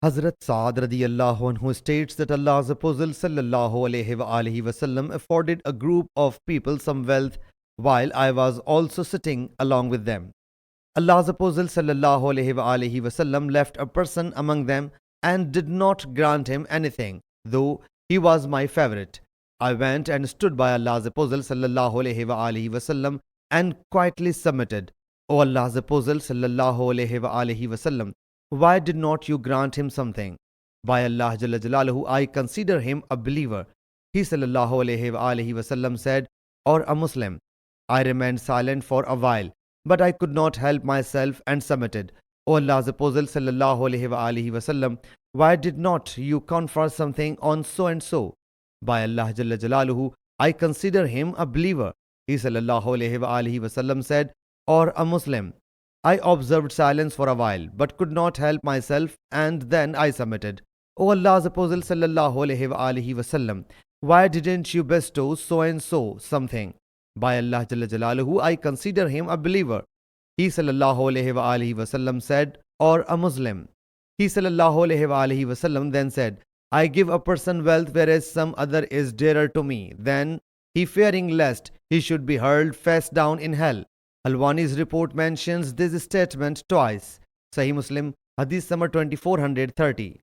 Hazrat Sa'ad radiyallahu anhu states that Allah's Apostle sallallahu alayhi wasallam afforded a group of people some wealth while I was also sitting along with them. Allah's Apostle sallallahu alayhi wasallam left a person among them and did not grant him anything, though he was my favorite. I went and stood by Allah's Apostle sallallahu alayhi wasallam and quietly submitted. O Allah's Apostle sallallahu alayhi wasallam, why did not you grant him something? By Allah Jalla Jalaluhu, I consider him a believer. He sallallahu alayhi wasallam said, or a Muslim. I remained silent for a while, but I could not help myself and submitted. O Allah's Apostle sallallahu alayhi wasallam, why did not you confer something on so and so? By Allah Jalla Jalaluhu, I consider him a believer. He sallallahu alayhi wasallam said, or a Muslim. I observed silence for a while, but could not help myself, and then I submitted. O Allah's Apostle sallallahu alayhi wasallam, why didn't you bestow so and so something? By Allah Jalla Jalaluhu, I consider him a believer. He sallallahu alayhi wasallam said, or a Muslim. He sallallahu alayhi wasallam then said, I give a person wealth whereas some other is dearer to me. Then he, fearing lest he should be hurled face down in hell. Al-Wani's report mentions this statement twice. Sahih Muslim Hadees number 2430.